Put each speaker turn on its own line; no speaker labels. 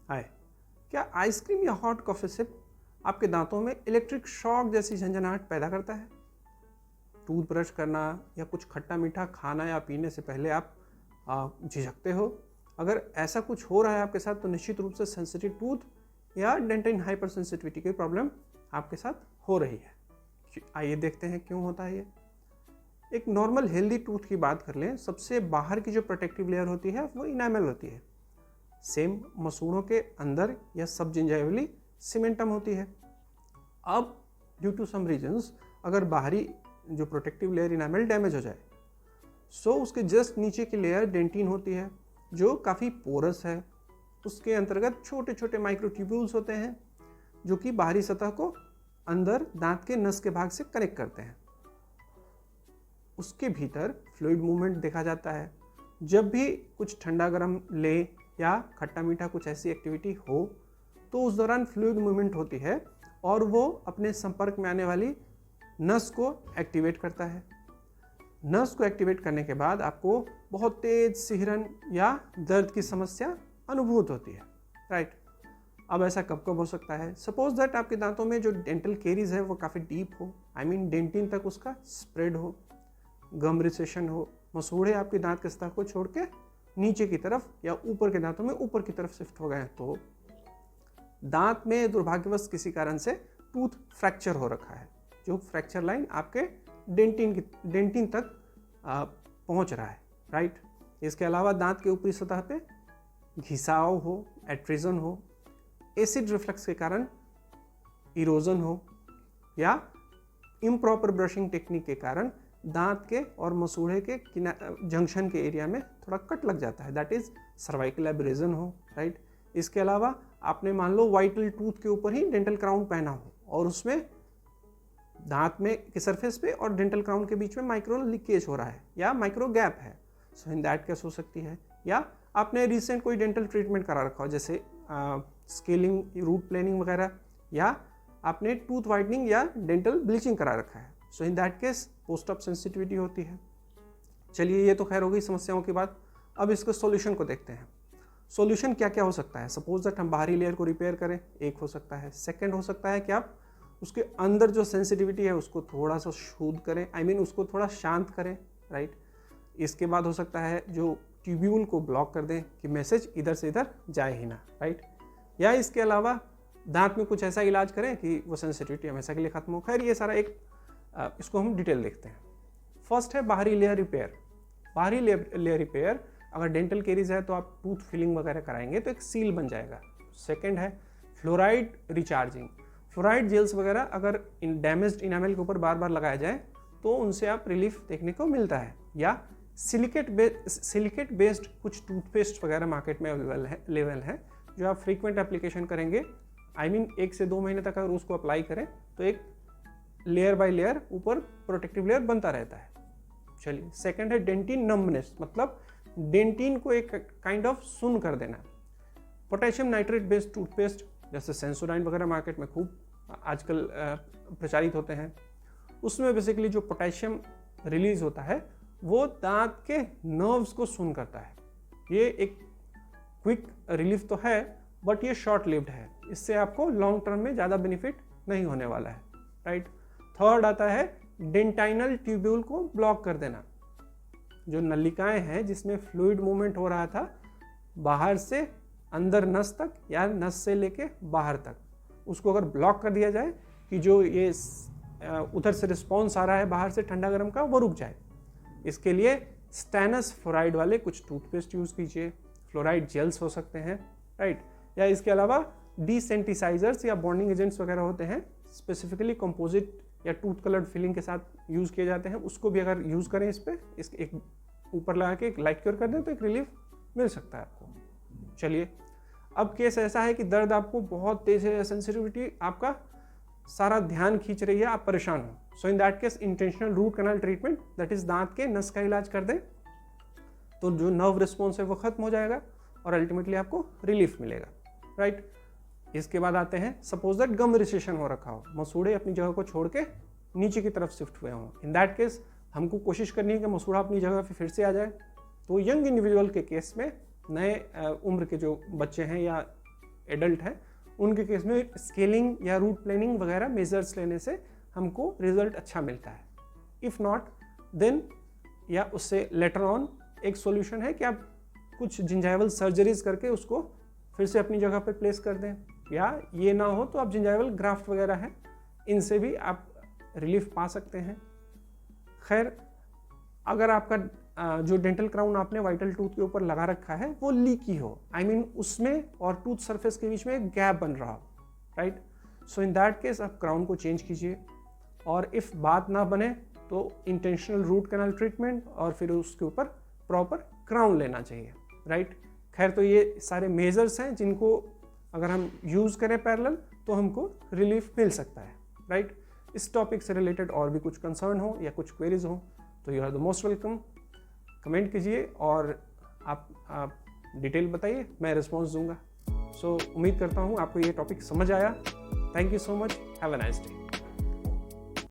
हाय, क्या आइसक्रीम या hot coffee SIP आपके दांतों में इलेक्ट्रिक शॉक जैसी झंझनाहट पैदा करता है? टूथब्रश करना या कुछ खट्टा मीठा खाना या पीने से पहले आप झिझकते हो? अगर ऐसा कुछ हो रहा है आपके साथ तो निश्चित रूप से सेंसिटिव टूथ या डेंटाइन हाइपर सेंसिटिविटी की प्रॉब्लम आपके साथ हो रही है। आइए देखते हैं क्यों होता है ये। एक नॉर्मल हेल्दी टूथ की बात कर लें, सबसे बाहर की जो प्रोटेक्टिव लेयर होती है वो इनामल होती है। सेम मसूड़ों के अंदर या सब जिंजाइवली सीमेंटम होती है। अब ड्यू टू सम रीजंस अगर बाहरी जो प्रोटेक्टिव लेयर इनामल डैमेज हो जाए, सो उसके जस्ट नीचे की लेयर डेंटिन होती है जो काफ़ी पोरस है। उसके अंतर्गत छोटे छोटे माइक्रोट्यूब्यूल्स होते हैं जो कि बाहरी सतह को अंदर दांत के नस के भाग से कनेक्ट करते हैं। उसके भीतर फ्लूइड मूवमेंट देखा जाता है। जब भी कुछ ठंडा गर्म ले या खट्टा मीठा कुछ ऐसी एक्टिविटी हो तो उस दौरान फ्लूइड मूवमेंट होती है और वो अपने संपर्क में आने वाली नस को एक्टिवेट करता है। नस को एक्टिवेट करने के बाद आपको बहुत तेज सिहरन या दर्द की समस्या अनुभूत होती है, राइट। अब ऐसा कब कब हो सकता है? सपोज दैट आपके दांतों में जो डेंटल केरीज है वो काफ़ी डीप हो, आई मीन डेंटिन तक उसका स्प्रेड हो, गम रिसेशन हो, मसूड़े आपके दांत के सतह को छोड़ के नीचे की तरफ या ऊपर के दांतों में ऊपर की तरफ शिफ्ट हो गए हैं, तो दांत में दुर्भाग्यवश किसी कारण से टूथ फ्रैक्चर हो रखा है, जो फ्रैक्चर लाइन आपके डेंटिन तक पहुंच रहा है, राइट। इसके अलावा दांत के ऊपरी सतह पे घिसाव हो, एट्रिजन हो, एसिड रिफ्लक्स के कारण इरोजन हो या इम्प्रॉपर ब्रशिंग टेक्निक के कारण दांत के और मसूड़े के जंक्शन के एरिया में थोड़ा कट लग जाता है, दैट इज सर्वाइकल एब्रेजन हो, राइट। इसके अलावा आपने मान लो वाइटल टूथ के ऊपर ही डेंटल क्राउन पहना हो और उसमें दांत में की सरफेस पे और डेंटल क्राउन के बीच में माइक्रो लीकेज हो रहा है या माइक्रो गैप है, सो इन दैट केस हो सकती है। या आपने रिसेंट कोई डेंटल ट्रीटमेंट करा रखा हो जैसे स्केलिंग, रूट प्लेनिंग वगैरह, या आपने टूथ वाइटनिंग या डेंटल ब्लीचिंग करा रखा है, so in that case post op sensitivity होती है। चलिए, ये तो खैर हो गई समस्याओं की बात। अब इसके सॉल्यूशन को देखते हैं। सॉल्यूशन क्या क्या हो सकता है? सपोज दैट हम बाहरी लेयर को रिपेयर करें, एक हो सकता है। सेकंड हो सकता है कि आप उसके अंदर जो सेंसिटिविटी है उसको थोड़ा सा शूद करें, आई मीन उसको थोड़ा शांत करें, राइट। इसके बाद हो सकता है जो ट्यूब्यूल को ब्लॉक कर दें कि मैसेज इधर से इधर जाए ही ना, राइट। या इसके अलावा दांत में कुछ ऐसा इलाज करें कि वो सेंसिटिविटी हमेशा के लिए खत्म हो। खैर, ये सारा एक इसको हम डिटेल देखते हैं। फर्स्ट है बाहरी लेयर रिपेयर। बाहरी लेयर रिपेयर, अगर डेंटल केरीज है तो आप टूथ फिलिंग वगैरह कराएंगे तो एक सील बन जाएगा। सेकंड है फ्लोराइड रिचार्जिंग। फ्लोराइड जेल्स वगैरह अगर इन डैमेज्ड इनामेल के ऊपर बार बार लगाया जाए तो उनसे आप रिलीफ देखने को मिलता है। या सिलिकेट बेस्ड कुछ टूथपेस्ट वगैरह मार्केट में अवेलेबल है जो आप फ्रीक्वेंट एप्लीकेशन करेंगे, आई मीन 1 से 2 महीने तक अगर उसको अप्लाई करें तो एक लेयर बाय लेयर ऊपर प्रोटेक्टिव लेयर बनता रहता है। चलिए, सेकंड है डेंटिन नम्बनेस, मतलब डेंटिन को एक काइंड ऑफ सुन कर देना। पोटेशियम नाइट्रेट बेस्ड टूथपेस्ट जैसे सेंसोडाइन वगैरह मार्केट में खूब आजकल प्रचारित होते हैं। उसमें बेसिकली जो पोटेशियम रिलीज होता है वो दांत के नर्व्स को सुन करता है। ये एक क्विक रिलीफ तो है बट ये शॉर्ट लिव्ड है, इससे आपको लॉन्ग टर्म में ज़्यादा बेनिफिट नहीं होने वाला है, राइट। थर्ड आता है डेंटाइनल ट्यूब्यूल को ब्लॉक कर देना। जो नलिकाएं हैं जिसमें फ्लूइड मूवमेंट हो रहा था बाहर से अंदर नस तक या नस से लेके बाहर तक, उसको अगर ब्लॉक कर दिया जाए कि जो ये उधर से रिस्पॉन्स आ रहा है बाहर से ठंडा गर्म का वो रुक जाए, इसके लिए स्टेनस फ्लोराइड वाले कुछ टूथपेस्ट यूज़ कीजिए। फ्लोराइड जेल्स हो सकते हैं, राइट। या इसके अलावा डिसेंटिसाइजर्स या बॉन्डिंग एजेंट्स वगैरह होते हैं, स्पेसिफिकली कंपोजिट या टूथ कलर्ड फिलिंग के साथ यूज़ किए जाते हैं, उसको भी अगर यूज़ करें इस पर, इस एक ऊपर लगा के एक लाइट क्योर कर दें तो एक रिलीफ मिल सकता है आपको। चलिए, अब केस ऐसा है कि दर्द आपको बहुत तेज है, सेंसिटिविटी आपका सारा ध्यान खींच रही है, आप परेशान हो, so in that case intentional root canal treatment, that is दांत के नस का इलाज कर दें तो जो नर्व रिस्पॉन्स है वो खत्म हो जाएगा और अल्टीमेटली आपको रिलीफ मिलेगा, राइट। इसके बाद आते हैं, सपोज दैट गम रिसेशन हो रखा हो, मसूड़े अपनी जगह को छोड़ के नीचे की तरफ शिफ्ट हुए हों, इन दैट केस हमको कोशिश करनी है कि मसूड़ा अपनी जगह पे फिर से आ जाए। तो यंग इंडिविजुअल के केस में, नए उम्र के जो बच्चे हैं या एडल्ट है, उनके केस में स्केलिंग या रूट प्लानिंग वगैरह मेजर्स लेने से हमको रिजल्ट अच्छा मिलता है। इफ़ नॉट देन या उससे लेटर ऑन एक सॉल्यूशन है कि आप कुछ जिंजाइवल सर्जरीज करके उसको फिर से अपनी जगह पे प्लेस कर दें, या ये ना हो तो आप जिंजाइवल ग्राफ्ट वगैरह है, इनसे भी आप रिलीफ पा सकते हैं। खैर, अगर आपका जो डेंटल क्राउन आपने वाइटल टूथ के ऊपर लगा रखा है वो लीकी हो, आई मीन उसमें और टूथ सरफेस के बीच में एक गैप बन रहा हो, right, so in that case आप क्राउन को चेंज कीजिए। और इफ़ बात ना बने तो इंटेंशनल रूट कैनाल ट्रीटमेंट और फिर उसके ऊपर प्रॉपर क्राउन लेना चाहिए, राइट। खैर, तो ये सारे मेजर्स हैं जिनको अगर हम यूज़ करें पैरेलल तो हमको रिलीफ मिल सकता है, राइट। इस टॉपिक से रिलेटेड और भी कुछ कंसर्न हो या कुछ क्वेरीज हो तो you are the most welcome, comment कीजिए और आप डिटेल बताइए, मैं रिस्पॉन्स दूंगा। सो उम्मीद करता हूँ आपको ये टॉपिक समझ आया। Thank you so much, have a nice day.